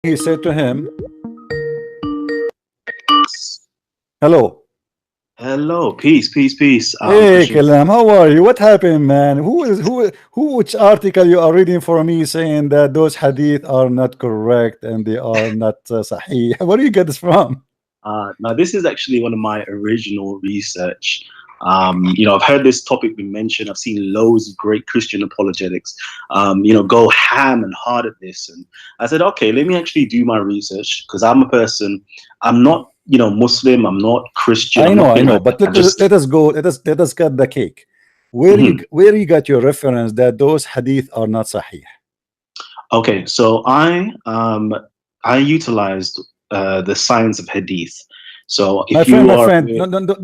he said to him, hello. Hello, peace, peace, peace. Hey Christian. Kalam, how are you? What happened, man? Which article you are reading for me saying that those hadith are not correct and they are not sahih? Where do you get this from? Now, this is actually one of my original research. I've heard this topic been mentioned. I've seen loads of great Christian apologetics, go ham and hard at this. And I said, okay, let me actually do my research because I'm a person. I'm not, Muslim. I'm not Christian. I'm I nothing know, like that. but I just. let us go. Let us cut the cake. Mhm. Where you got your reference that those hadith are not sahih? Okay, so I utilized the science of hadith. So if you My are, friend,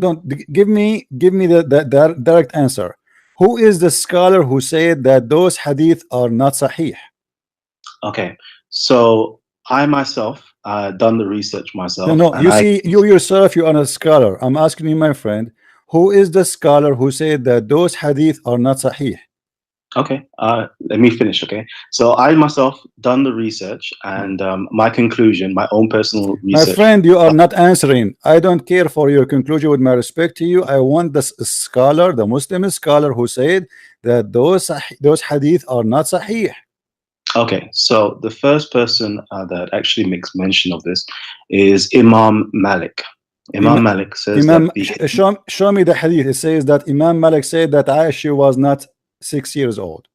don't give me the direct answer. Who is the scholar who said that those hadith are not sahih? okay, so I myself done the research No, myself, no. and You see, you yourself, you are a scholar. I'm asking you, my friend, who is the scholar who said that those hadith are not sahih? okay, let me finish. Okay, so I myself done the research, and my conclusion, my own personal My research. friend, you are not answering. I don't care for your conclusion with my respect to you. I want the scholar, the Muslim scholar who said that those hadith are not sahih. Okay, so the first person that actually makes mention of this is Imam Malik. Imam Imam, Malik says that the show me the hadith. It says that Imam Malik said that Aisha was not 6 years old.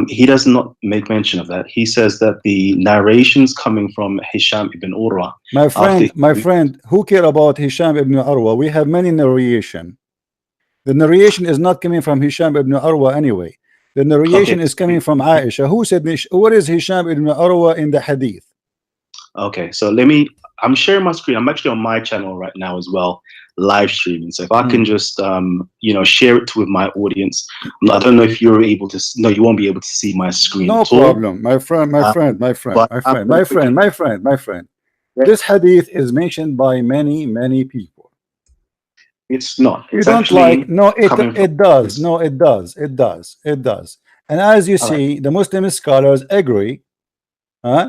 he does not make mention of that. He says that the narrations coming from Hisham ibn Urwa after My friend, who care about Hisham ibn Arwa? We have many narration. The narration is not coming from Hisham ibn Arwa anyway. The okay, narration is coming from Aisha. Who said what is Hisham ibn Arwa in the hadith? okay, so let me. I'm sharing my screen. I'm actually on my channel right now as well, live streaming. So if I can just, share it with my audience. I don't know if you're able to. No, you won't be able to see my screen No at all. problem, my friend, my Uh, friend, my friend, but my I'm friend, going to my friend, quickly. my friend, my friend. Yeah, This hadith is mentioned by many people. it's not. You It's don't like? actually No, coming from it does. this. No, it does. It does. It does. And as you All right. see, the Muslim scholars agree. Huh?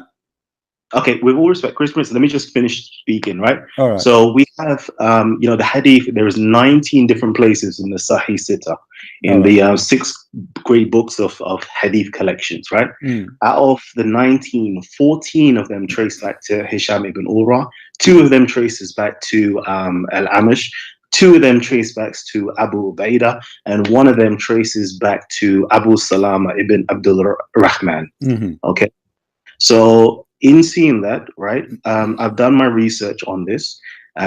Okay, with all respect, Chris Prince, let me just finish speaking, right? All right. So we have, the hadith, there is 19 different places in the Sahih Sitta, All in right. the six great books of hadith collections, right? Mm. Out of the 19, 14 of them trace back to Hisham ibn Urwa, two of them traces back to Al-Amish, two of them trace back to Abu Ubaidah, and one of them traces back to Abu Salama ibn Abdul Rahman. Mm-hmm. Okay. So, in seeing that, right, I've done my research on this,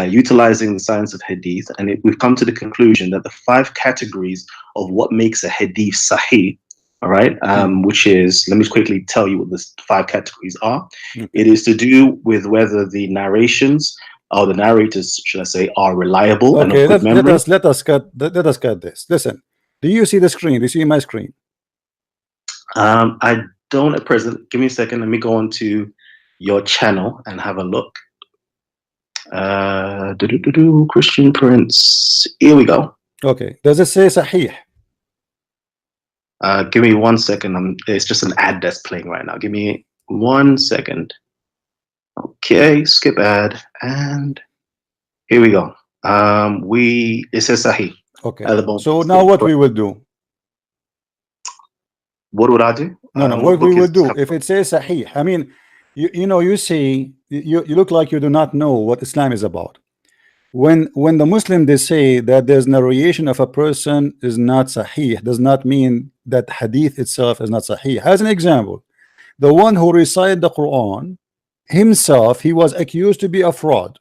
utilizing the science of hadith, and we've come to the conclusion that the five categories of what makes a hadith sahih, all right, Mm. which is, let me quickly tell you what the five categories are. Okay. It is to do with whether the narrations or the narrators, should I say, are reliable and of Okay. good memory. Let us cut this. Listen. Do you see the screen? Do you see my screen? I don't at present. Give me a second. Let me go on to your channel and have a look. Christian Prince. Here we go. Okay. Does it say Sahih? Give me 1 second. It's just an ad that's playing right now. Give me 1 second. Okay, skip ad, and here we go. It says Sahih Okay. at the bottom. So now what we will do? What would I do? No, no. What What we book will is this? do if it says Sahih? I mean, you see, you look like you do not know what Islam is about. When the Muslim they say that there's narration of a person is not Sahih, does not mean that hadith itself is not Sahih. As an example, the one who recited the Quran himself, he was accused to be a fraud,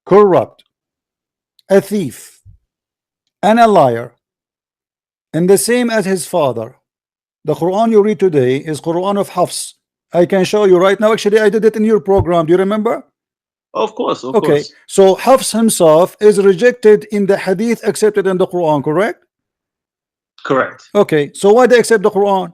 corrupt, a thief, and a liar, and the same as his father. The Quran you read today is Quran of Hafs. I can show you right now. Actually, I did it in your program. Do you remember? Of course, of Okay, course. so Hafs himself is rejected in the hadith, accepted in the Quran, correct? Correct. Okay, so why they accept the Quran?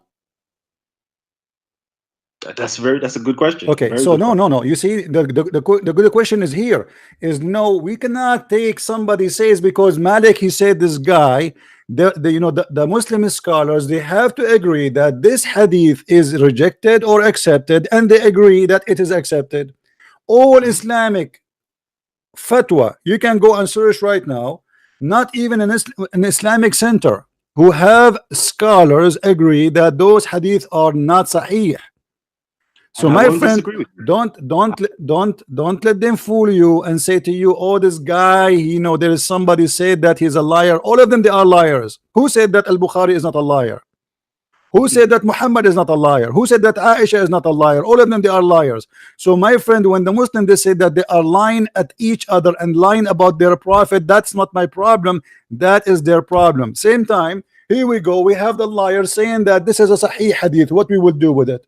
That's a good question. Okay, Very so good no, question. no, no. You see, the good question is here is no, we cannot take somebody says because Malik he said this guy, the Muslim scholars they have to agree that this hadith is rejected or accepted, and they agree that it is accepted. All Mhm. Islamic fatwa you can go and search right now, not even an Islamic center who have scholars agree that those hadith are not sahih. And So I my won't friend, disagree with you. don't let them fool you and say to you, oh, this guy, there is somebody said that he's a liar. All of them they are liars. Who said that Al-Bukhari is not a liar? Who said that Muhammad is not a liar? Who said that Aisha is not a liar? All of them they are liars. So my friend, when the Muslims they say that they are lying at each other and lying about their prophet, that's not my problem. That is their problem. Same time, here we go. We have the liar saying that this is a Sahih hadith. What we will do with it?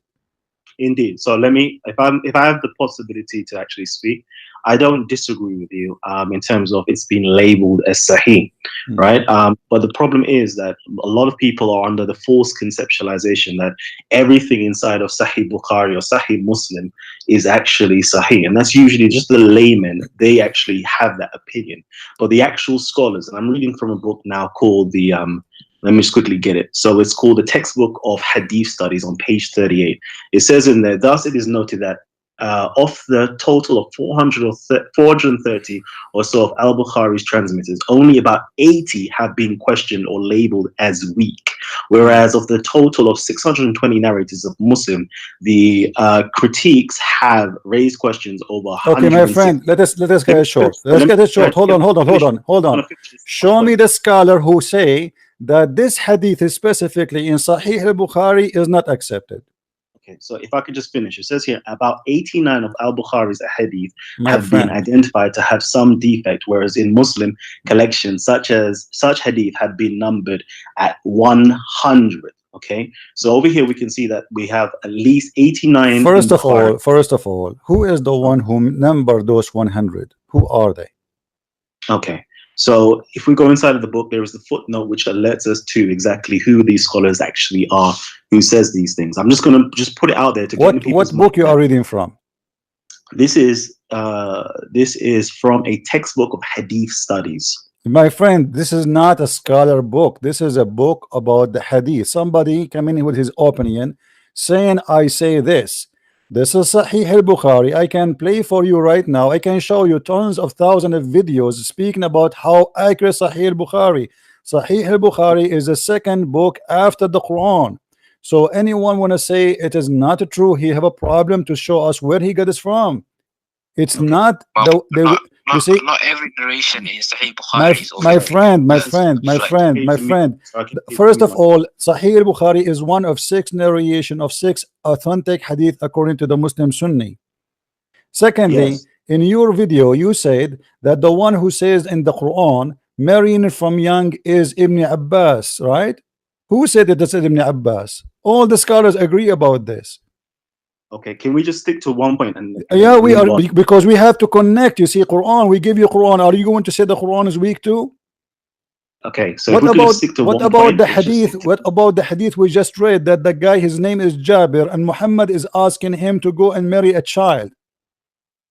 Indeed. So let me, if I have the possibility to actually speak, I don't disagree with you in terms of it's been labeled as Sahih, Hmm. right? But the problem is that a lot of people are under the false conceptualization that everything inside of Sahih Bukhari or Sahih Muslim is actually Sahih, and that's usually just the layman. They actually have that opinion, but the actual scholars, and I'm reading from a book now called the let me just quickly get it. So it's called the Textbook of Hadith Studies on page 38. It says in there, thus it is noted that of the total of 430 or so of al-Bukhari's transmitters, only about 80 have been questioned or labeled as weak. Whereas of the total of 620 narrators of Muslim, the critiques have raised questions over Okay, my 160. friend, let us get Let me it finish. short. Let's Let me, get it short. Hold on, hold on, hold finish. on, hold I on. want to finish this last Show me point. the scholar who say that this hadith is specifically in Sahih al-Bukhari is not accepted. Okay, so if I could just finish, it says here about 89 of Al Bukhari's hadith My have been friend, identified to have some defect, whereas in Muslim collections, such hadith have been numbered at 100. Okay, so over here we can see that we have at least 89 in Bukhari. first of all, who is the one who numbered those 100? Who are they? Okay, so if we go inside of the book, there is the footnote which alerts us to exactly who these scholars actually are, who says these things. I'm just going to just put it out there to get in What people's mind. book you are reading from? This is from a textbook of hadith studies. My friend, this is not a scholar book. This is a book about the hadith. Somebody coming in with his opinion saying, I say this. This is Sahih al-Bukhari. I can play for you right now. I can show you tons of thousands of videos speaking about how accurate Sahih al-Bukhari. Sahih al-Bukhari is the second book after the Quran. So anyone want to say it is not true, he have a problem to show us where he got this from. It's Okay. not Well, you see, not every narration in Sahih Bukhari is my authentic. friend, my That's friend, my reflected. friend, my friend. So I can First mute of myself. all, Sahih al-Bukhari is one of 6 narration of 6 authentic hadith according to the Muslim Sunni. Secondly, Yes. in your video, you said that the one who says in the Quran, marrying from young is Ibn Abbas, right? Who said it is Ibn Abbas? All the scholars agree about this. Okay. Can we just stick to one point and then Yeah, we move are on? because we have to connect. You see, Quran, we give you Quran. Are you going to say the Quran is weak too? Okay. So if we could just stick to one point, let's just stick to what about the hadith we just read that the guy his name is Jabir and Muhammad is asking him to go and marry a child?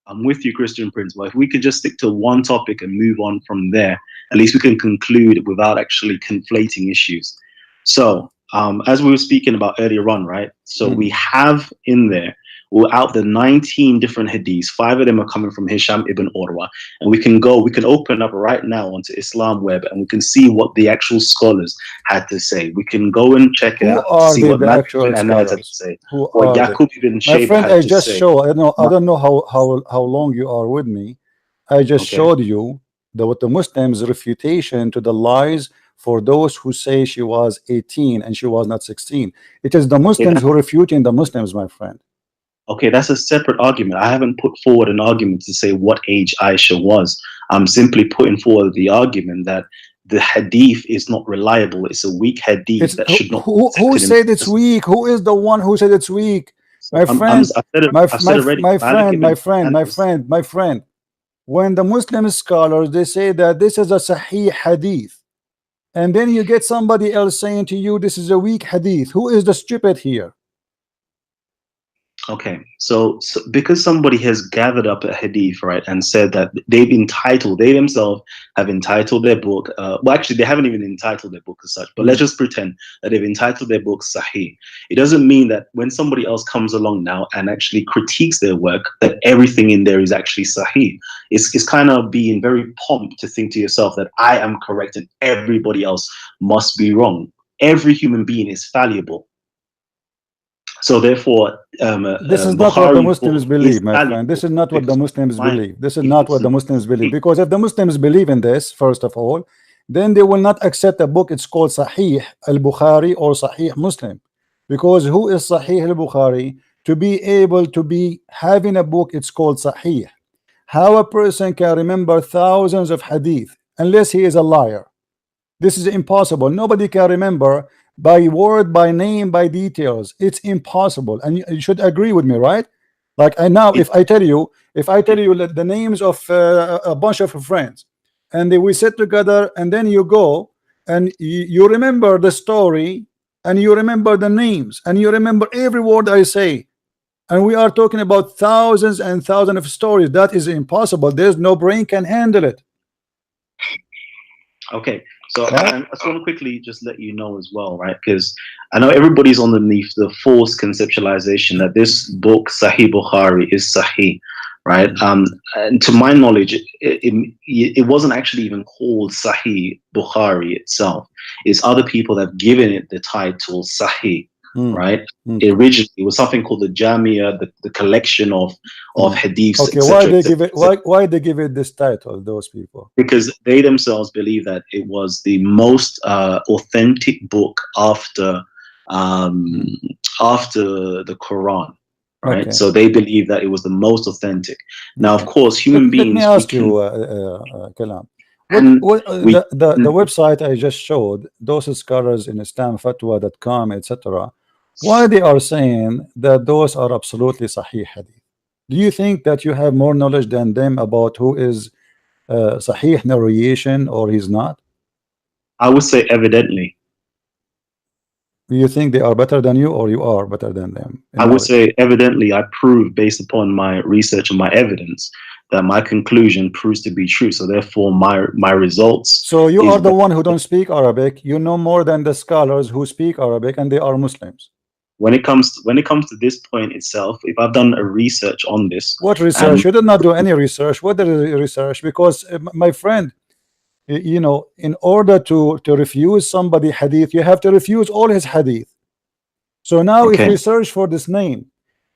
I'm with you, Christian Prince, but if we could just stick to one topic and move on from there, at least we can conclude without actually conflating issues. So, as we were speaking about earlier on, right? So we have in there, well, out the 19 different hadiths, 5 of them are coming from Hisham ibn Urwa, and we can open up right now onto Islam Web, and we can see what the actual scholars had to say. We can go and check it Who out to are see they, what the Malik ibn actual Anad had to scholars? say, Who what are they? Yaqub ibn My Shayba friend, had I to just say. show. I don't know how long you are with me. I just Okay. showed you what the Muslims refutation to the lies for those who say she was 18 and she was not 16. It is the Okay, Muslims who refuting the Muslims, my friend. Okay, that's a separate argument. I haven't put forward an argument to say what age Aisha was. I'm simply putting forward the argument that the hadith is not reliable. It's a weak hadith It's that should not be who accepted in the said it's first weak? Who is the one who said it's weak? So My friend, I've said already. my Malik friend, ibn my friend, my Anas. friend, my friend. When the Muslim scholars they say that this is a Sahih hadith, and then you get somebody else saying to you this is a weak hadith. Who is the stupid here? Okay, so because somebody has gathered up a hadith, right, and said that they themselves have entitled their book, well, actually, they haven't even entitled their book as such, but let's just pretend that they've entitled their book Sahih. It doesn't mean that when somebody else comes along now and actually critiques their work, that everything in there is actually Sahih. It's kind of being very pomp to think to yourself that I am correct and everybody else must be wrong. Every human being is fallible. So therefore, This is not what the Bukhari's Muslims book is believe, my friend. This valuable is not what the because Muslims my believe. This is not what the listen, Muslims believe. Because if the Muslims believe in this, first of all, then they will not accept a book. It's called Sahih al-Bukhari or Sahih Muslim. Because who is Sahih al-Bukhari? To be able to be having a book, it's called Sahih. How a person can remember thousands of hadith unless he is a liar? This is impossible. Nobody can remember by word, by name, by details. It's impossible. And you should agree with me, right? Like I now, it, if I tell you the names of a bunch of friends, and we sit together, and then you go and you remember the story, and you remember the names, and you remember every word I say, and we are talking about thousands and thousands of stories. That is impossible. There's no brain can handle it, okay. So right? I just want to quickly just let you know as well, right? Because I know everybody's underneath the false conceptualization that this book Sahih Bukhari is Sahih, right? And to my knowledge, it wasn't actually even called Sahih Bukhari itself. It's other people that have given it the title Sahih, Mm. right? Mm. Originally, it was something called the Jamia, the collection of hadiths, Okay, why etc., they give it? etc. Why they give it this title? Those people. Because they themselves believe that it was the most authentic book um, after the Quran, right? Okay, So they believe that it was the most authentic. Now, of okay. course, human Let me beings we ask can you, Kalam. and What we the website I just showed, those scholars in islamfatwa.com, etc. Why they are saying that those are absolutely sahih hadith? Do you think that you have more knowledge than them about who is sahih narration or he's not? I would say evidently. Do you think they are better than you, or you are better than them I in would knowledge? say evidently I prove based upon my research and my evidence that my conclusion proves to be true. So therefore my results So you is are the one who don't speak Arabic. You know more than the scholars who speak Arabic, and they are Muslims. when it comes to this point itself, if I've done a research on this What research? and You did not do any research. What is research? Because my friend, you know, in order to refuse somebody hadith, you have to refuse all his hadith. So now, if okay, we search for this name,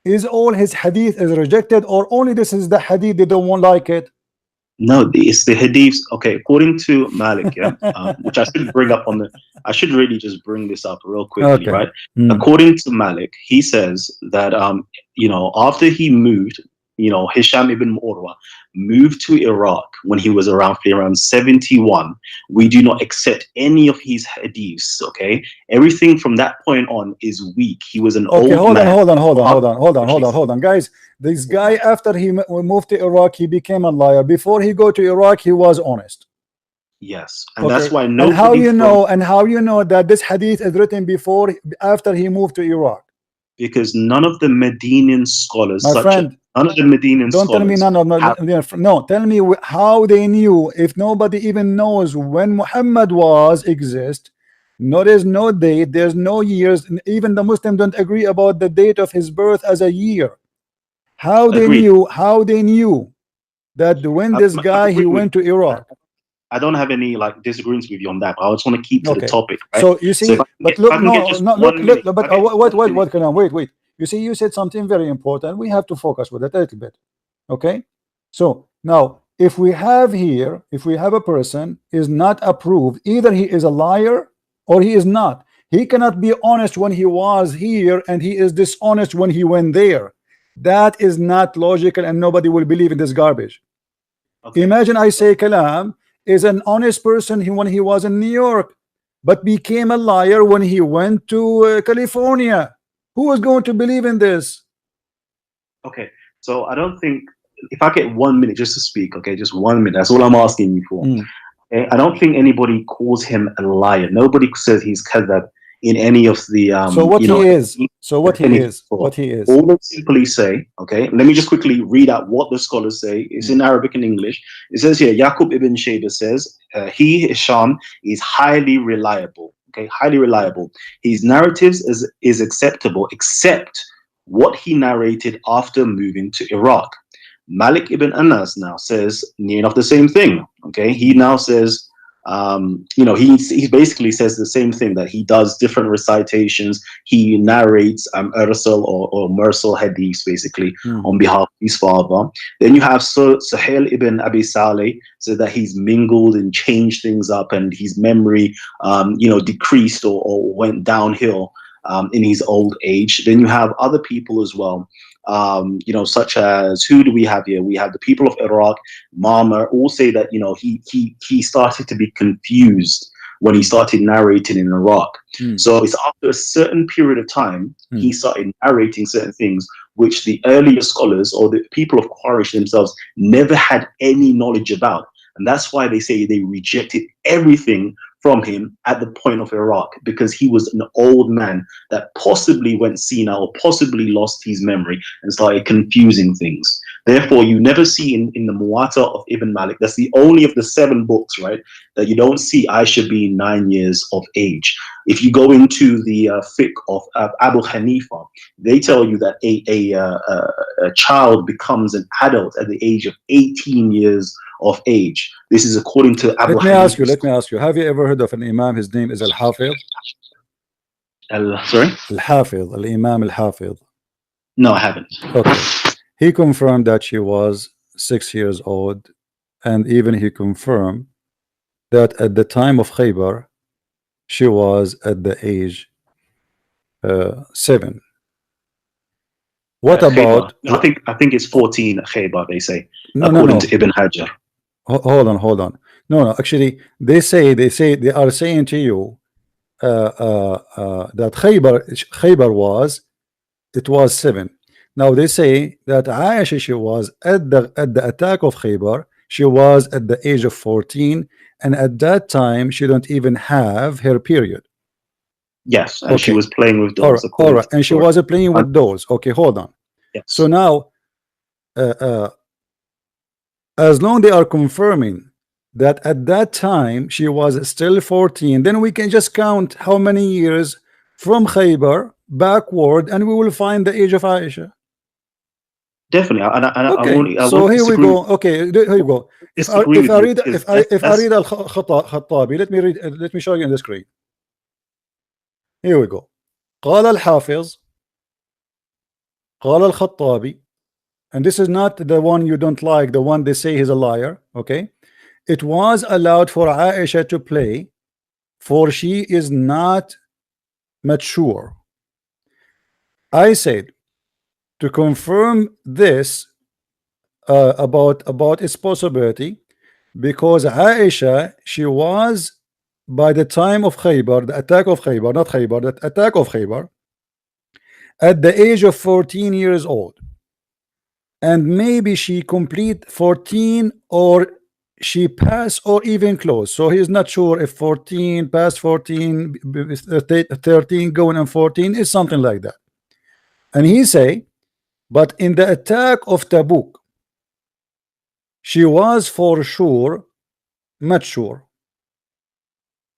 is all his hadith is rejected, or only this is the hadith they don't want like it? no, it's the hadiths. Okay, according to Malik, yeah, which I should bring up on the. I should really just bring this up real quickly, Okay. right? Mm. According to Malik, he says that after he moved, Hisham ibn Urwa moved to Iraq when he was around 71. We do not accept any of his hadiths. Okay, everything from that point on is weak. He was an Okay, old man. hold on, guys. This guy, after he moved to Iraq, he became a liar. Before he go to Iraq, he was honest. Yes, and that's Okay, why and how nobody you from know? And how you know that this hadith is written before, after he moved to Iraq? because none of the Medinian scholars, My friend, none of the Medinian don't tell me scholars none of have. no. Tell me how they knew if nobody even knows when Muhammad was exist. No, there's no date. There's no years. Even the Muslims don't agree about the date of his birth as a year. How they Agreed. knew? How they knew that when this I guy he agree with went to you. Iraq? I don't have any like disagreements with you on that. But I just want to keep to the Okay, topic, right? so you So if see, I can but get, if look, I can get no, just no, look, 1 minute, but if I get just 1 minute. what can I wait? You see, you said something very important. We have to focus with it a little bit. Okay, so now if we have here, if we have a person is not approved, either he is a liar or he is not. He cannot be honest when he was here, and he is dishonest when he went there. That is not logical, and nobody will believe in this garbage. Okay. Imagine I say Kalam is an honest person when he was in New York, but became a liar when he went to California. Who is going to believe in this? Okay. So I don't think if I get 1 minute just to speak, okay, just 1 minute. That's all I'm asking you for. Mm. Okay? I don't think anybody calls him a liar. Nobody says he's kadhab. in any of the So what you he know, is, so what he any is, thought. what he is. All they simply say, okay, let me just quickly read out what the scholars say. It's in Arabic and English. It says here, Yaqub ibn Shayba says, he, Hisham, is highly reliable. Okay, highly reliable. His narratives is acceptable, except what he narrated after moving to Iraq. Malik ibn Anas now says near enough the same thing. Okay, he now says, you know, he basically says the same thing, that he does different recitations. He narrates Ursal or Mursal hadiths basically on behalf of his father. Then you have Suhail ibn Abi Saleh, so that he's mingled and changed things up, and his memory, you know, decreased or went downhill in his old age. Then you have other people as well. You know, such as, who do we have here? We have the people of Iraq. Mama all say that, you know, he started to be confused when he started narrating in Iraq. So it's after a certain period of time he started narrating certain things which the earlier scholars or the people of Quraysh themselves never had any knowledge about, and that's why they say they rejected everything from him at the point of Iraq, because he was an old man that possibly went senile or possibly lost his memory and started confusing things. Therefore, you never see in the Muwatta of Ibn Malik, that's the only of the 7 books, right, that you don't see Aisha being 9 years of age. If you go into the fiqh of Abu Hanifa, they tell you that a child becomes an adult at the age of 18 years of age. This is according to Abu Hanifa. Let me ask you, have you ever heard of an Imam? His name is Al-Hafidh? Sorry? Al-Hafidh, Al-Imam Al-Hafidh. No, I haven't. Okay. He confirmed that she was 6 years old, and even he confirmed that at the time of Khaybar, she was at the age 7. What about? No, I think it's 14 Khaybar, they say, No, according no. to Ibn Hajar. Hold on. No. Actually, they are saying to you that Khaybar was 7. Now they say that Aisha, she was at the attack of Khaybar, she was at the age of 14, and at that time she don't even have her period. Yes, and she was playing with dolls. All right, and she was playing with dolls. Okay, hold on. Yes. So now, as long they are confirming that at that time she was still 14, then we can just count how many years from Khaybar backward, and we will find the age of Aisha. Definitely, Okay, so here we go. Okay, here you go. If I read Al-Khattabi, let me show you on the screen. Here we go. قال الحافظ قال الخطابي, and this is not the one you don't like, the one they say he's a liar. Okay, it was allowed for Aisha to play, for she is not mature. I said, to confirm this about its possibility, because Aisha, she was, by the time of Khaybar, the attack of Khaybar, not Khaybar, the attack of Khaybar, at the age of 14 years old, and maybe she complete 14, or she passed, or even close. So he's not sure if 14 past 14, 13 going on 14 is something like that. And he say, but in the attack of Tabuk, she was for sure mature.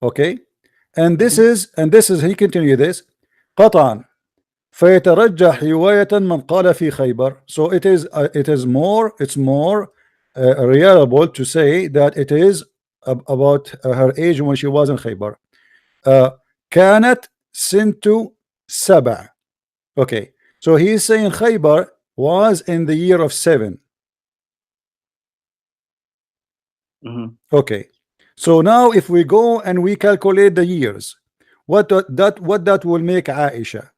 Okay, and this is he continue this قطعا فيترجح رواية من قال في خيبر. So it's more reliable to say that it is about her age when she was in Khaybar. كانت سنة 7. Okay, so he's saying Khaybar was in the year of 7. Okay, so now if we go and we calculate the years, what that will make Aisha?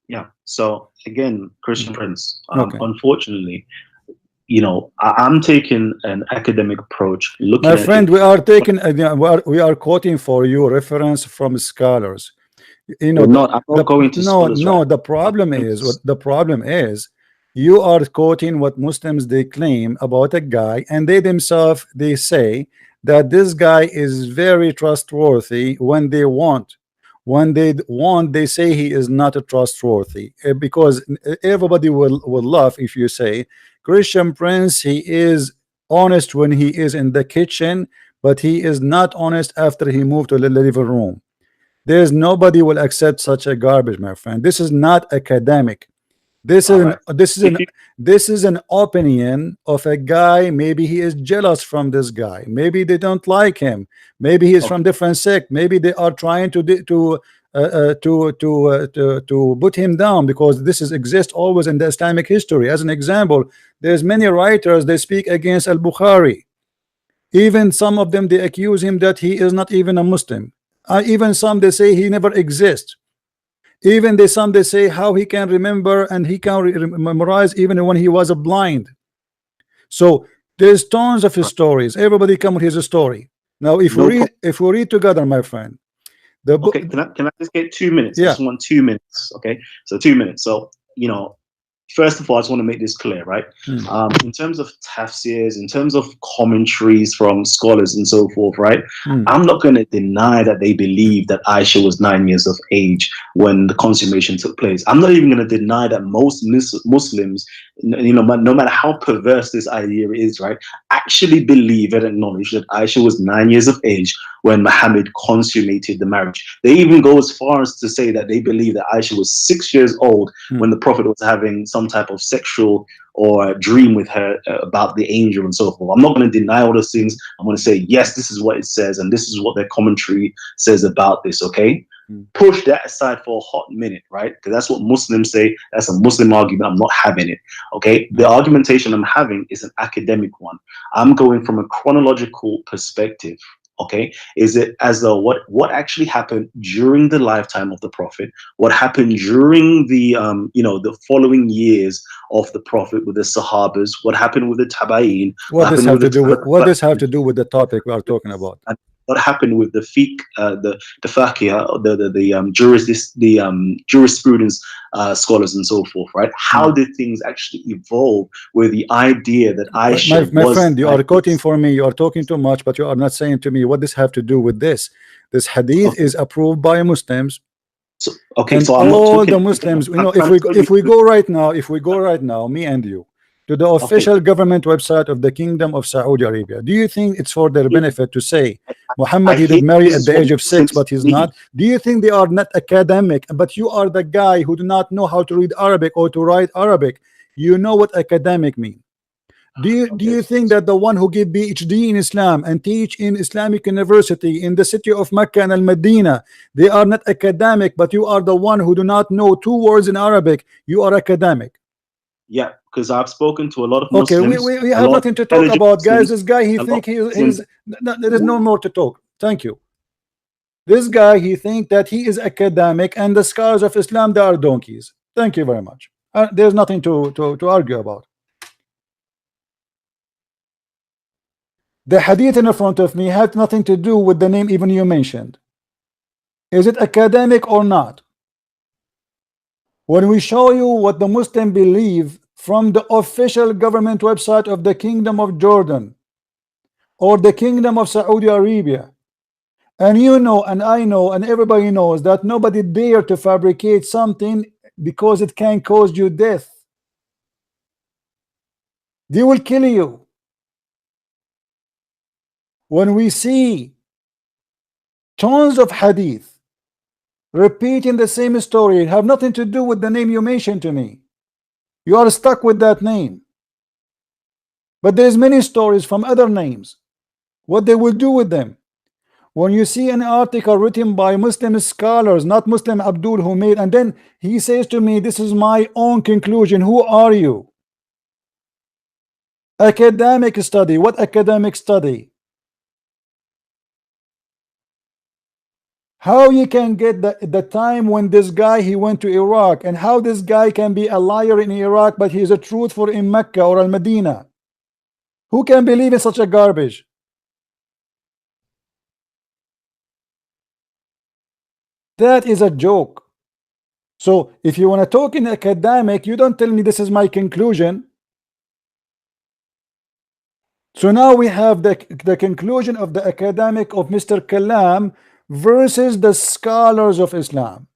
Yeah. So again, Christian Prince, unfortunately, you know, I'm taking an academic approach. Looking, my friend, we are taking we are quoting for you reference from scholars. You know, I'm not going to scholars, right? the problem is you are quoting what Muslims they claim about a guy, and they themselves they say that this guy is very trustworthy when they want when they want, they say he is not a trustworthy. Because everybody will laugh if you say Christian Prince, he is honest when he is in the kitchen, but he is not honest after he moved to the living room. There's nobody will accept such a garbage, my friend. This is not academic. This is All an, right. this is If an you this is an opinion of a guy. Maybe he is jealous from this guy. Maybe they don't like him. Maybe he is okay, from different sect. Maybe they are trying to put him down, because this is exists always in the Islamic history. As an example, there's many writers they speak against Al-Bukhari. Even some of them they accuse him that he is not even a Muslim. Even some they say he never exists. Even some they say how he can remember and he can memorize even when he was a blind. So there's tons of his right. stories. Everybody come with his story. Now if we No read problem. together, my friend, the book. Okay, can I just get 2 minutes? I Yeah. just want 2 minutes. Okay, so 2 minutes. So first of all, I just want to make this clear, right? Hmm. In terms of tafsirs, in terms of commentaries from scholars and so forth, right? Hmm. I'm not going to deny that they believe that Aisha was 9 years of age when the consummation took place. I'm not even going to deny that most Muslims, no matter how perverse this idea is, right, actually believe and acknowledge that Aisha was 9 years of age when Muhammad consummated the marriage. They even go as far as to say that they believe that Aisha was 6 years old Hmm. when the Prophet was having some type of sexual or dream with her about the angel and so forth. I'm not going to deny all those things. I'm going to say, yes, this is what it says, and this is what their commentary says about this, okay? Hmm. Push that aside for a hot minute, right? Because that's what Muslims say. That's a Muslim argument. I'm not having it, okay? The argumentation I'm having is an academic one. I'm going from a chronological perspective, okay? Is it as though what actually happened during the lifetime of the Prophet, what happened during the the following years of the Prophet with the Sahabas, what happened with the Tabayin, What what this happened have with to the do with the topic we are talking about? and what happened with the fiqh, the faqih, the jurisprudence scholars and so forth, right? How Hmm. did things actually evolve with the idea that Aisha My was friend, you like are quoting for me. You are talking too much, but you are not saying to me what this have to do with this. This hadith okay, is approved by Muslims, okay, and so I'm not all talking the anything. Muslims. I'm If trying to tell you. we go right now, me and you, to the Okay, official government website of the Kingdom of Saudi Arabia, do you think it's for their yeah, benefit to say I Muhammad he hear did marry this at is the what age of 6, Muslims but he's believe. not? Do you think they are not academic? But you are the guy who do not know how to read Arabic or to write Arabic. You know what academic means. Do Okay, you think that the one who give PhD in Islam and teach in Islamic University in the city of Mecca and Al Medina, they are not academic, but you are the one who do not know 2 words in Arabic, you are academic? yeah, because I've spoken to a lot of Okay, Muslims, we a have lot of nothing to talk intelligent about, guys. Muslims, This guy, he a lot think of Muslims. there is no more to talk. Thank you. This guy, he think that he is academic and the scholars of Islam, they are donkeys. Thank you very much. There's nothing to argue about. The hadith in front of me had nothing to do with the name even you mentioned. Is it academic or not? When we show you what the Muslim believe from the official government website of the Kingdom of Jordan or the Kingdom of Saudi Arabia, and you know and I know and everybody knows that nobody dare to fabricate something because it can cause you death. They will kill you. When we see tons of hadith repeating the same story, it have nothing to do with the name you mentioned to me. You are stuck with that name. But there's many stories from other names. What they will do with them. When you see an article written by Muslim scholars, not Muslim Abdul who made, and then he says to me, this is my own conclusion. Who are you? Academic study. What academic study? How you can get the time when this guy he went to Iraq, and how this guy can be a liar in Iraq but he's a truthful in Mecca or Al Medina? Who can believe in such a garbage? That is a joke. So if you want to talk in academic, you don't tell me this is my conclusion. So now we have the conclusion of the academic of Mr. Kalaam versus the scholars of Islam.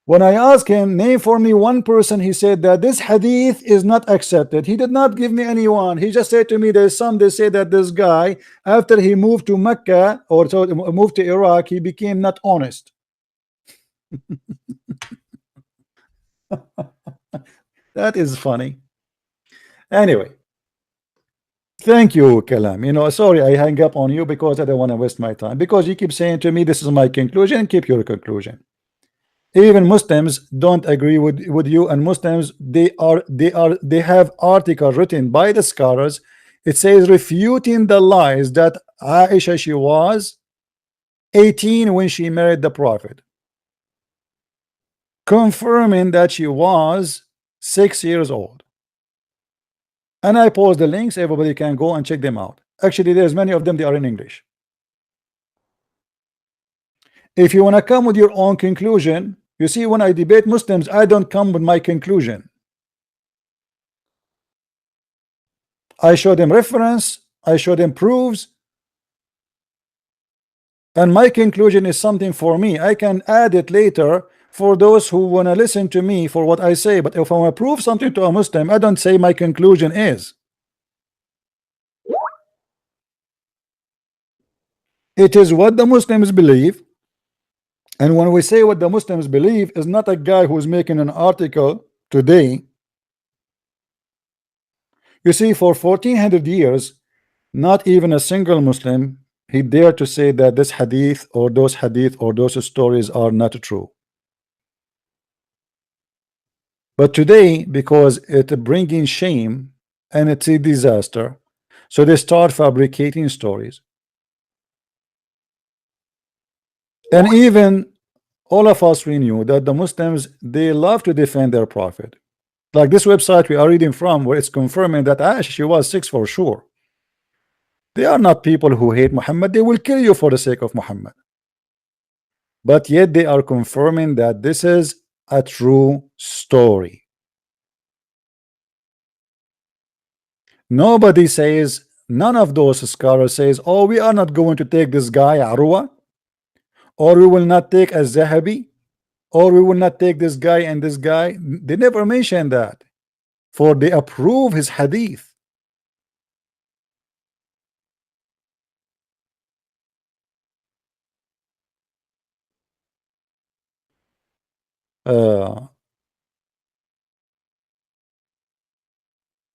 When I asked him, name for me one person, he said that this hadith is not accepted. He did not give me anyone. He just said to me, there's some, they say that this guy, after he moved to Mecca or moved to Iraq, he became not honest. That is funny. Anyway, thank you, Kalam. You know, sorry I hang up on you because I don't want to waste my time. Because you keep saying to me, this is my conclusion, keep your conclusion. Even Muslims don't agree with you, and Muslims they have articles written by the scholars. It says refuting the lies that Aisha, she was 18 when she married the Prophet, confirming that she was 6 years old. And I post the links, everybody can go and check them out. Actually, there's many of them, they are in English. If you want to come with your own conclusion, you see, when I debate Muslims, I don't come with my conclusion. I show them reference, I show them proofs, and my conclusion is something for me. I can add it later for those who want to listen to me for what I say. But if I want to prove something to a Muslim, I don't say my conclusion is. It is what the Muslims believe. And when we say what the Muslims believe, is not a guy who's making an article today. You see, for 1400 years, not even a single Muslim he dared to say that this hadith or those stories are not true. But today, because it's bringing shame and it's a disaster, so they start fabricating stories. And even all of us, we knew that the Muslims, they love to defend their prophet. Like this website we are reading from, where it's confirming that Aisha, she was 6 for sure. They are not people who hate Muhammad. They will kill you for the sake of Muhammad. But yet they are confirming that this is a true story. Nobody says, none of those scholars says, oh, we are not going to take this guy Arwa, or we will not take Az-Zahabi, or we will not take this guy and this guy. They never mention that, for they approve his hadith.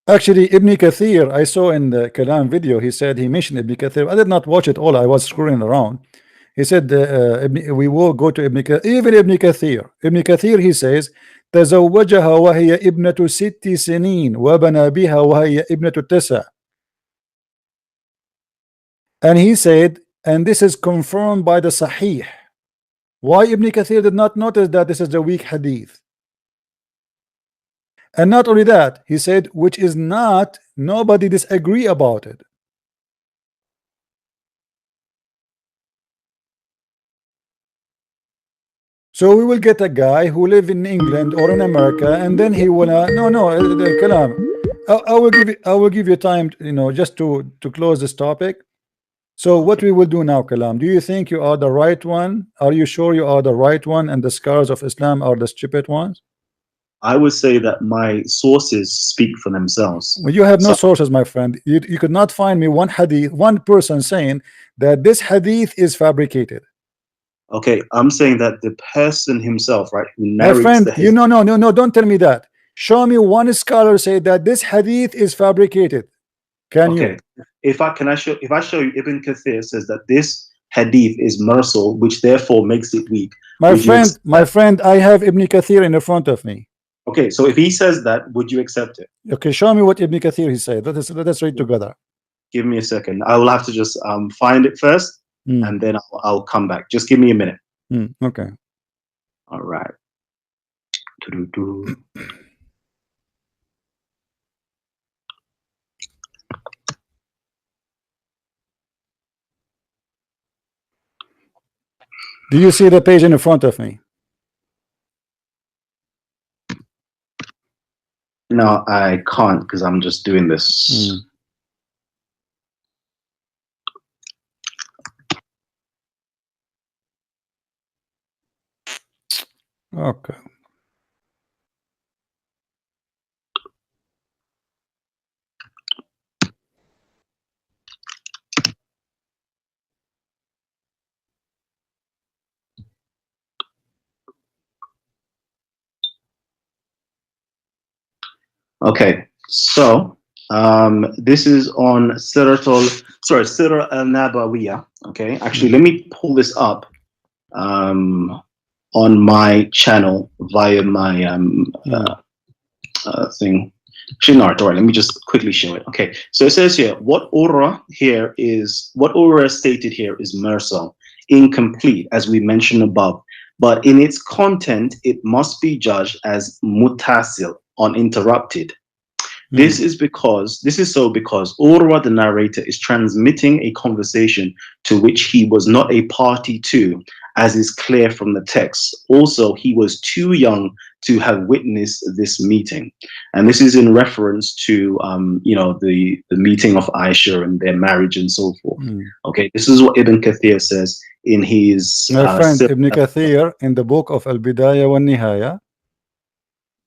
Actually, Ibn Kathir, I saw in the Kalam video, he said he mentioned Ibn Kathir. I did not watch it all, I was scrolling around. He said we will go to Ibn Kathir. Even Ibn Kathir, he says تزوجها وهي ابنة 6 سنين وبنى بها وهي ابنة 9. And he said, and this is confirmed by the Sahih. Why Ibn Kathir did not notice that this is the weak hadith? And not only that, he said, which is not, nobody disagree about it. So we will get a guy who live in England or in America, and then he will Kalam. I will give you time, just to close this topic. So what we will do now, Kalam, do you think you are the right one? Are you sure you are the right one and the scholars of Islam are the stupid ones? I would say that my sources speak for themselves. Well, you have no sources, my friend. You could not find me one hadith, one person saying that this hadith is fabricated. Okay, I'm saying that the person himself, right, who My narrates friend, the no, don't tell me that. Show me one scholar say that this hadith is fabricated. Can you? If I show you Ibn Kathir says that this hadith is mursal, which therefore makes it weak. My friend, I have Ibn Kathir in the front of me. Okay, so if he says that, would you accept it? Okay, show me what Ibn Kathir he said. Let us read together. Give me a second. I will have to just find it first, and then I'll come back. Just give me a minute. Okay. All right. Do you see the page in front of me? No, I can't because I'm just doing this. Okay. Okay, so this is on Sirah al-Nabawiyah. Okay, actually, let me pull this up on my channel via my thing. Actually, no, all right, let me just quickly show it. Okay, so it says here, what Urwa stated here is mursal, incomplete, as we mentioned above, but in its content, it must be judged as mutasil, uninterrupted. This is because Urwa, the narrator, is transmitting a conversation to which he was not a party to, as is clear from the text. Also, he was too young to have witnessed this meeting, and this is in reference to the meeting of Aishah and their marriage and so forth. Okay, this is what Ibn Kathir says in his my friend Ibn Kathir in the book of Al-Bidayah wa Nihaya,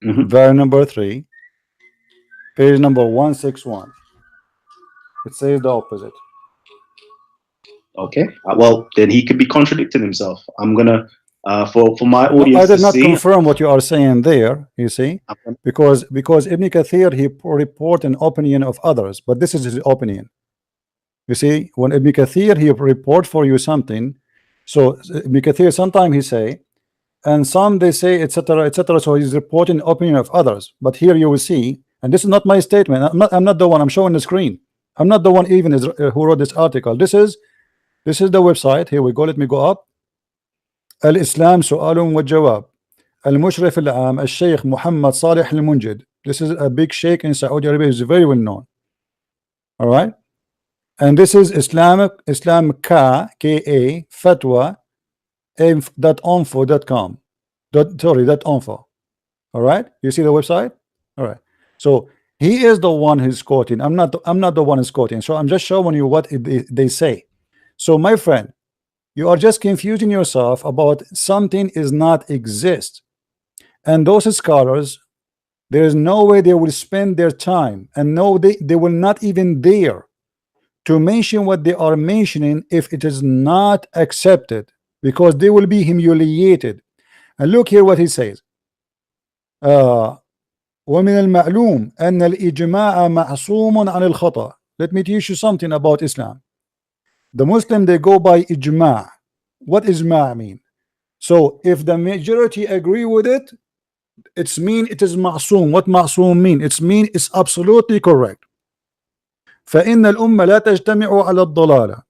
volume number 3, page number 161. It says the opposite. Okay, well then he could be contradicting himself. I'm gonna for my audience. No, I did not confirm what you are saying there. You see, because Ibn Kathir, he report an opinion of others, but this is his opinion. You see, when Ibn Kathir, he report for you something, so Ibn Kathir sometimes he say, and some they say, etc., etc. So he's reporting opinion of others. But here you will see, and this is not my statement. I'm not the one. I'm showing the screen. I'm not the one even who wrote this article. This is the website. Here we go. Let me go up. الإسلام سؤال وجواب المشرف العام الشيخ محمد صالح المنجد. This is a big sheikh in Saudi Arabia. Is very well known. All right, and this is Islam ka fatwa .info.com .info. All right, you see the website. All right, so he is the one who's quoting. I'm not the one who's quoting. So I'm just showing you what they say. So my friend, you are just confusing yourself about something is not exist, and those scholars, there is no way they will spend their time, and no, they will not even dare to mention what they are mentioning if it is not accepted, because they will be humiliated. And look here what he says. ومن المعلوم أن الإجماع معصوم عن الخطأ. Let me teach you something about Islam. The Muslim, they go by ijma'. What ijma' mean? So if the majority agree with it, it's mean it is ma'soom. What ma'soom mean? It's mean it's absolutely correct. فإن الأمة لا تجتمع على الضلالة.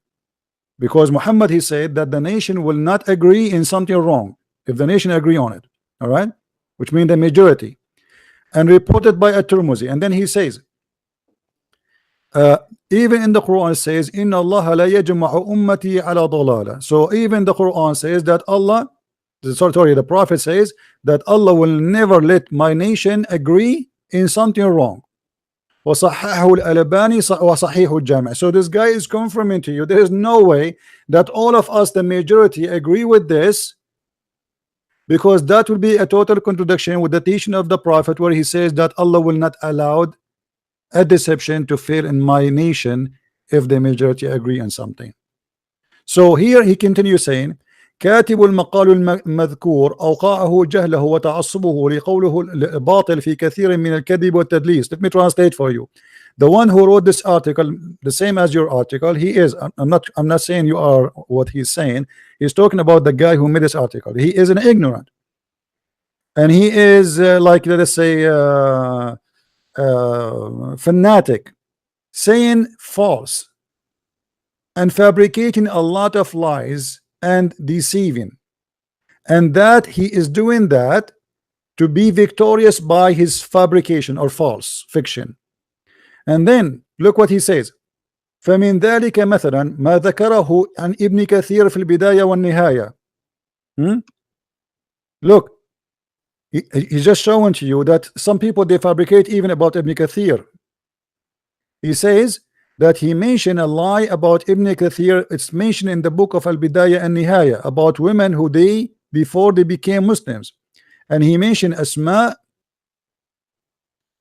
Because Muhammad, he said that the nation will not agree in something wrong if the nation agree on it. All right, which means the majority. And reported by at-Tirmidhi. And then he says, even in the Quran it says, Inna Allah la yajma'u ummati ala dalala. So even the Quran says that the Prophet says that Allah will never let my nation agree in something wrong. وصححه الألباني وصحيح الجامع. So this guy is confirming to you there is no way that all of us, the majority, agree with this, because that will be a total contradiction with the teaching of the Prophet, where he says that Allah will not allow a deception to fail in my nation if the majority agree on something. So here he continues saying, كاتب المقال المذكور أوقعه جهله وتعصبه لقوله باطل في كثير من الكذب والتدليس. Let me translate for you. The one who wrote this article, the same as your article, he is, I'm not saying you are what he's saying. He's talking about the guy who made this article. He is an ignorant, and he is like, let us say, fanatic, saying false and fabricating a lot of lies and deceiving, and that he is doing that to be victorious by his fabrication or false fiction. And then look what he says. فمن ذلك مثلا ما ذكره عن ابن كثير في البداية والنهاية. Look, he's just showing to you that some people, they fabricate even about Ibn Kathir. He says that he mentioned a lie about Ibn Kathir. It's mentioned in the book of Al-Bidayah and Nihaya about women who before they became Muslims, and he mentioned Asma,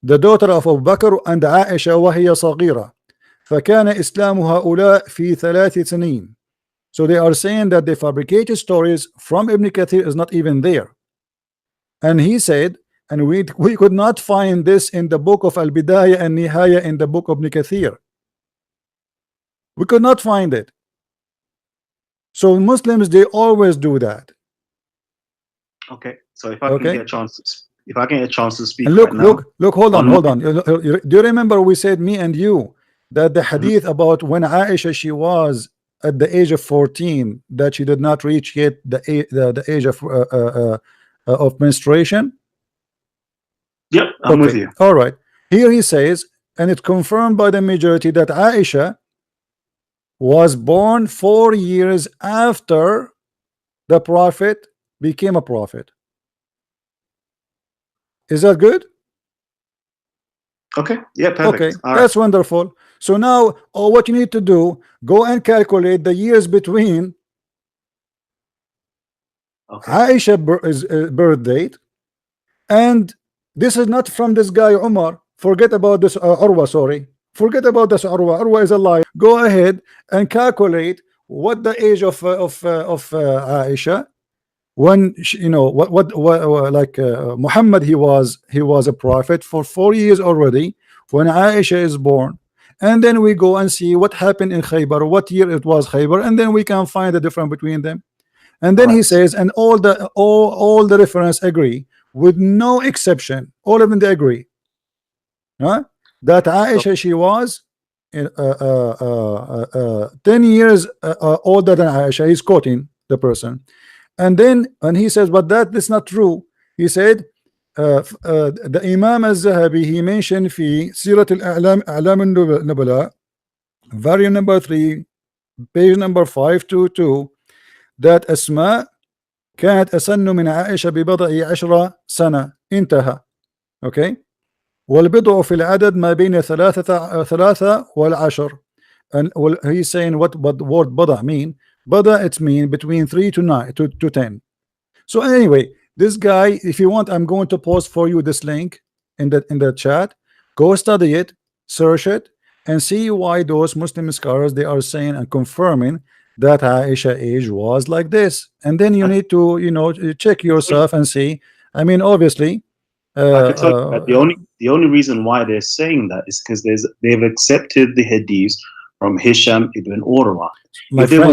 the daughter of Abu Bakr, and Aisha وهي صغيرة فكان إسلام هؤلاء في 3 سنين. So they are saying that the fabricated stories from Ibn Kathir is not even there. And he said, and we could not find this in the book of Al-Bidayah and Nihaya in the book of Ibn Kathir. We could not find it. So Muslims, they always do that. Okay, so if I can get a chance to, if I can get a chance to speak and look, right now, look, hold on. Do you remember we said, me and you, that the hadith about when Aisha, she was at the age of 14, that she did not reach yet the age of menstruation? Yep, I'm with you. All right. Here he says, and it's confirmed by the majority, that Aisha was born 4 years after the Prophet became a prophet. Is that good? Okay, yeah, perfect. Okay, all that's wonderful. So now, what you need to do, go and calculate the years between Aisha birth date, and this is not from this guy Umar. Forget about this Urwa, sorry. Forget about this Urwa. Urwa is a lie. Go ahead and calculate what the age of Aisha, when she, you know what like Muhammad, he was a prophet for 4 years already when Aisha is born, and then we go and see what happened in Khaybar, what year it was Khaybar, and then we can find the difference between them. And then he says, and all the reference agree with no exception, all of them they agree, that Aisha, she was 10 years older than Aisha. He's quoting the person. And then, and he says, but that is not true. He said, the Imam al-Zahabi, he mentioned في سيرة الأعلام النبلاء, volume number 3, page number 522, that Asma كانت أسن من عائشة ببضع 10 سنة. انتهى. Okay. والبضع في العدد ما بين 3 والعشر. And he's saying what the word بضع mean. Bada, it's mean between 3 to 9 to 10. So anyway, this guy, if you want, I'm going to post for you this link in the chat. Go study it, search it, and see why those Muslim scholars, they are saying and confirming that Aisha age was like this. And then you need to, you know, check yourself and see. I mean, obviously, I can tell you that the only reason why they're saying that is because they've accepted the hadiths from Hisham ibn Urwa. My friend.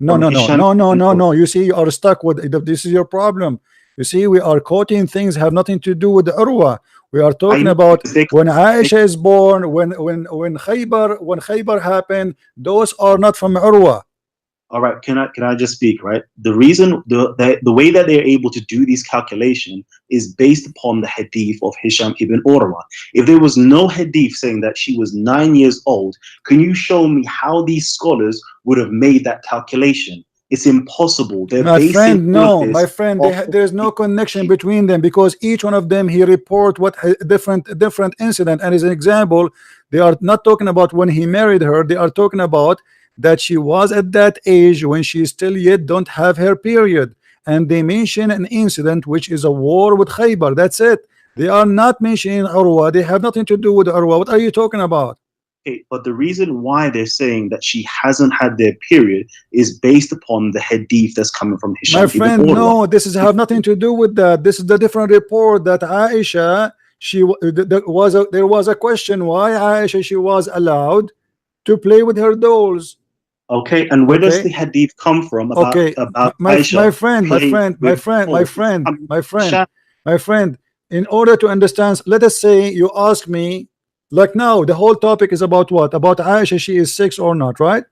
No. You see, you are stuck with it. This is your problem. You see, we are quoting things have nothing to do with the Urwa. We are talking about when Aisha is born, when Khaybar happened. Those are not from Urwa. All right, can I just speak, right? The reason, the way that they're able to do these calculations is based upon the hadith of Hisham ibn Urwa. If there was no hadith saying that she was 9 years old, can you show me how these scholars would have made that calculation? It's impossible. My friend, there's no connection between them, because each one of them, he report what different incident. And as an example, they are not talking about when he married her. They are talking about that she was at that age when she still yet don't have her period, and they mention an incident which is a war with Khaybar. That's it. They are not mentioning Urwa. They have nothing to do with Urwa. What are you talking about? Okay, but the reason why they're saying that she hasn't had their period is based upon the hadith that's coming from Hisham. My friend, no, this is have nothing to do with that. This is the different report that Aisha, there was a question why Aisha, she was allowed to play with her dolls. Okay, and where does the hadith come from about Aisha? My friend, in order to understand, let us say you ask me, like now, the whole topic is about what? About Aisha, she is 6 or not, right?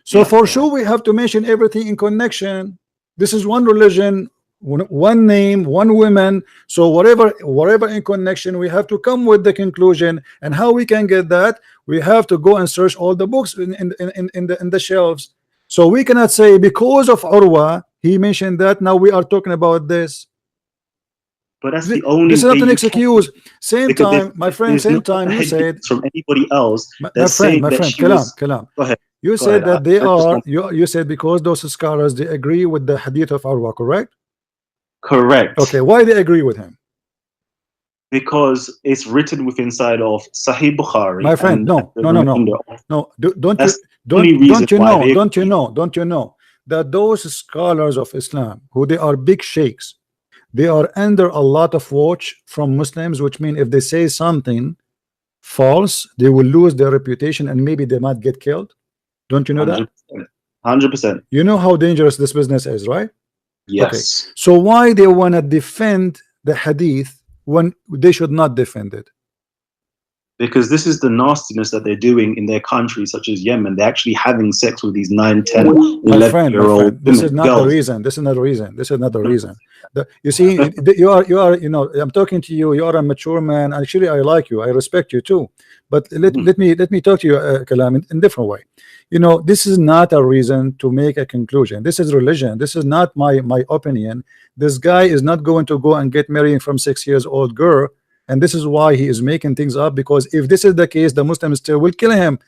So for sure, we have to mention everything in connection. This is one religion, one name, one woman. So whatever in connection, we have to come with the conclusion. And how we can get that? We have to go and search all the books in the shelves. So we cannot say because of Urwa he mentioned that, now we are talking about this. But that's the only. This is not an excuse. Same time, my friend. Same time, you said from anybody else. My friend, Kalaam. Go ahead. You said that they are. You said because those scholars, they agree with the hadith of Urwa, correct? Correct. Okay, why they agree with him? Because it's written within inside of Sahih Bukhari. My friend, and no, the no, no, no, remainder of- no. Don't you That's the only reason don't you why know? they Don't you agree. know? Don't you know that those scholars of Islam, who they are big sheikhs, they are under a lot of watch from Muslims, which mean if they say something false, they will lose their reputation and maybe they might get killed. Don't you know that? 100%. 100%. You know how dangerous this business is, right? Okay, Yes. so why they want to defend the hadith when they should not defend it? Because this is the nastiness that they're doing in their country, such as Yemen. They're actually having sex with these 9, 10, My 11-year-old friend, this is women, not the girls. reason. This is not the reason. This is not the reason. You see, you are, you know, I'm talking to you. You are a mature man. Actually, I like you. I respect you too. But let me talk to you, Kalam, in different way. You know, this is not a reason to make a conclusion. This is religion. This is not my opinion. This guy is not going to go and get married from 6 years old girl. And this is why he is making things up, because if this is the case, the Muslims still will kill him.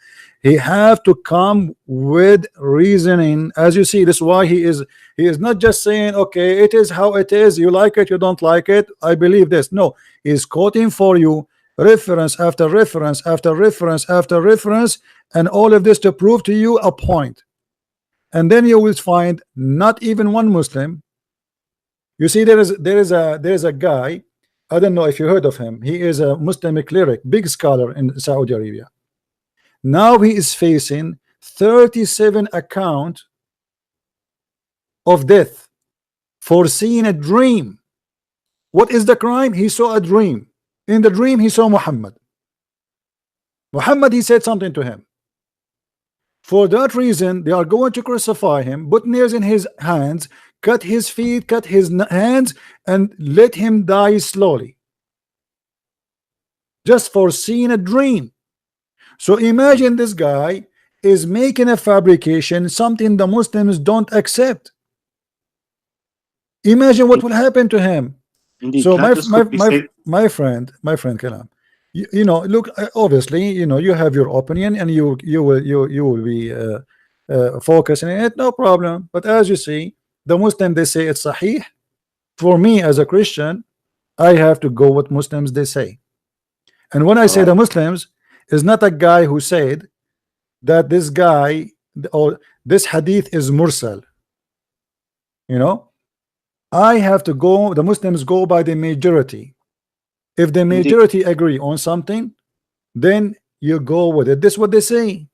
He have to come with reasoning. As you see, this is why he is not just saying, okay, it is how it is, you like it, you don't like it, I believe this. No, he's quoting for you reference after reference after reference after reference, and all of this to prove to you a point. And then you will find not even one Muslim. You see, there is a guy, I don't know if you heard of him. He is a Muslim cleric, big scholar in Saudi Arabia. Now he is facing 37 account of death for seeing a dream. What is the crime? He saw a dream. In the dream, he saw Muhammad. Muhammad, he said something to him. For that reason, they are going to crucify him, put nails in his hands, cut his feet, cut his hands, and let him die slowly. Just for seeing a dream. So imagine this guy is making a fabrication, something the Muslims don't accept. Imagine what will happen to him. Indeed. So my friend Kalam, you know, look, obviously, you know, you have your opinion and you will be focusing on it, no problem. But as you see, the Muslim, they say it's sahih. For me as a Christian, I have to go with Muslims they say. And when I say the Muslims, is not a guy who said that this guy or this hadith is mursal. You know, I have to go, the Muslims go by the majority. If the majority agree on something, then you go with it. This is what they say.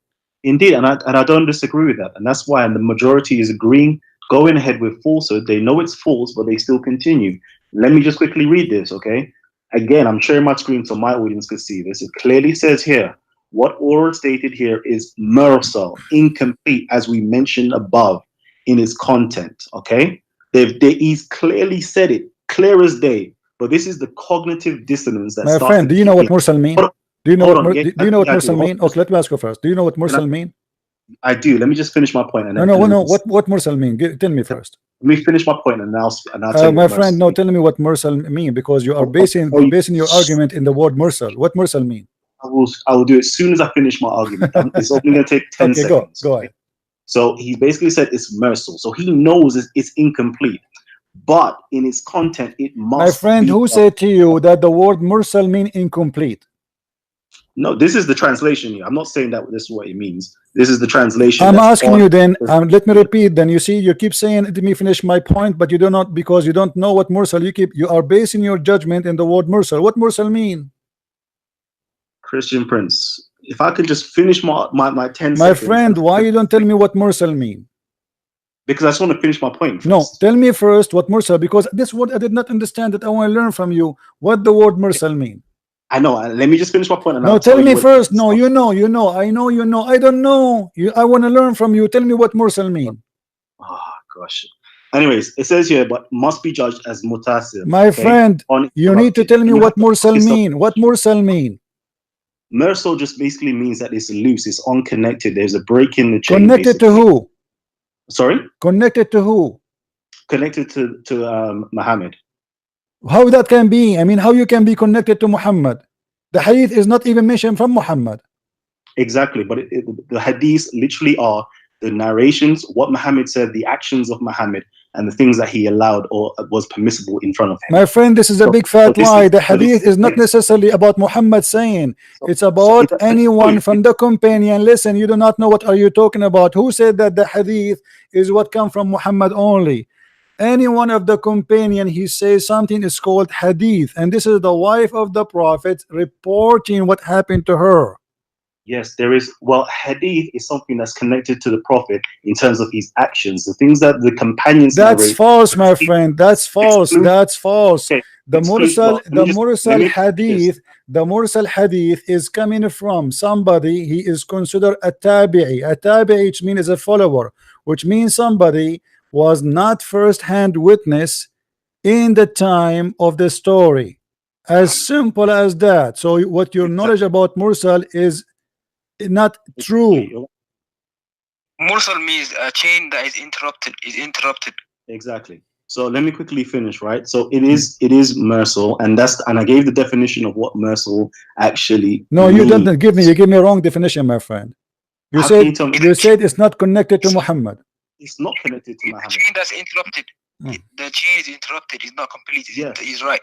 Indeed, and I don't disagree with that. And that's why the majority is agreeing, going ahead with falsehood. They know it's false, but they still continue. Let me just quickly read this, okay? Again, I'm sharing my screen so my audience can see this. It clearly says here, what oral stated here is mursal, incomplete, as we mentioned above in its content, okay? He's clearly said it, clear as day. But this is the cognitive dissonance that My starts. friend, do you know what mursal mean? Do you know what mursal mean? Okay, let me ask you first. Do you know what mursal mean? I do. Let me just finish my point. And no. What mursal mean? Tell me first. Let me finish my point, and I'll tell you. My friend, no. Tell me what mursal mean, because you are basing your argument in the word mursal. What mursal mean? I will do it as soon as I finish my argument. It's only going to take 10 okay, seconds. Go ahead. So he basically said it's mursal. So he knows it's incomplete, but in its content, it must. My friend, who said to you that the word mursal mean incomplete? No, this is the translation here. I'm not saying that this is what it means. This is the translation. I'm asking you then, let me repeat then. You see, you keep saying, let me finish my point, but you do not, because you don't know what mursal, you are basing your judgment in the word mursal. What mursal mean? Christian Prince, if I could just finish my 10 my seconds. friend, why you don't tell me what mursal mean? Because I just want to finish my point first. No, tell me first what mursal, because this word I did not understand it. I want to learn from you what the word mursal mean. I know. Let me just finish my point. And no, tell me first. No, you know. I know you know. I don't know. I want to learn from you. Tell me what mursal mean. Oh gosh. Anyways, it says here, but must be judged as mutasir. My friend, you need to tell me what mursal mean. What mursal mean? Mursal just basically means that it's loose. It's unconnected. There's a break in the chain. Connected to who? Sorry? Connected to who? Connected to Muhammad. How that can be? I mean, how you can be connected to Muhammad? The hadith is not even mentioned from Muhammad. Exactly, but the hadiths literally are the narrations, what Muhammad said, the actions of Muhammad, and the things that he allowed or was permissible in front of him. My friend, this is a big fat this lie. is- The so this hadith is not necessarily about Muhammad saying. It's about anyone from the companion. Listen, you do not know what are you talking about. Who said that the hadith is what come from Muhammad only? Any one of the companion, he says something is called hadith, and this is the wife of the prophet reporting what happened to her. Yes, there is. Well, hadith is something that's connected to the prophet in terms of his actions, the things that the companions That's narrate. false, my friend. That's false. Exclude- That's false. Okay, The mursal, well, the let mursal me hadith, the mursal hadith is coming from somebody. He is considered a tabi'i. A tabi'i, which means a follower, which means somebody was not first-hand witness in the time of the story. As simple as that. So what your knowledge about mursal is not true. Mursal means a chain that is interrupted. Is interrupted. Exactly. So let me quickly finish, right? So it is mursal, and I gave the definition of what mursal actually No, you means. don't give me. You give me a wrong definition, my friend. You How can said you tell me you said it's not connected to Muhammad. it's not connected to The Muhammad? chain that's interrupted. Hmm. The chain is interrupted. It's not complete. Yeah. He's right.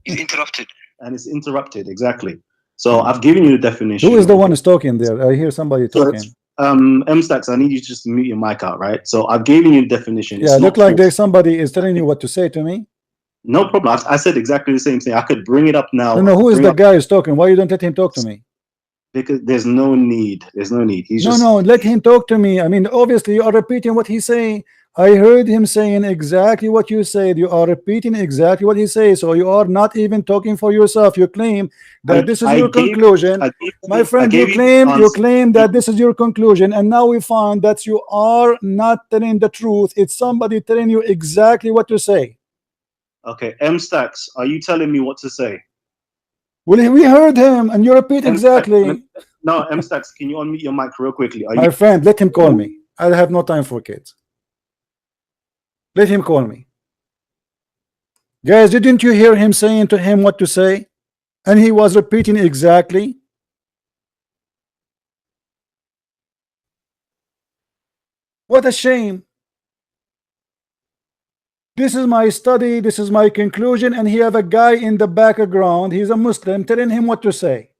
It's interrupted. And it's interrupted, exactly. So I've given you the definition. Who is the one who's talking there? I hear somebody So talking. it's, M-Stacks, I need you to just mute your mic out, right? So I've given you the definition. Yeah, It's look not like there's false. somebody is telling you what to say to me. No problem. I said exactly the same thing. I could bring it up now. No, who is the guy who's talking? Why you don't let him talk to me? Because there's no need. There's no need. He's just No, let him talk to me. I mean, obviously you are repeating what he's saying. I heard him saying exactly what you said. You are repeating exactly what he says. So you are not even talking for yourself. You claim that this is your conclusion. My friend, you claim that this is your conclusion, and now we find that you are not telling the truth. It's somebody telling you exactly what to say. Okay, M-Stacks, are you telling me what to say? Well, we heard him, and you repeat exactly. No, M-Stacks, can you unmute your mic real quickly? My friend, let him call me. I have no time for kids. Let him call me. Guys, didn't you hear him saying to him what to say? And he was repeating exactly. What a shame. This is my study, this is my conclusion, and he have a guy in the background. He's a Muslim telling him what to say.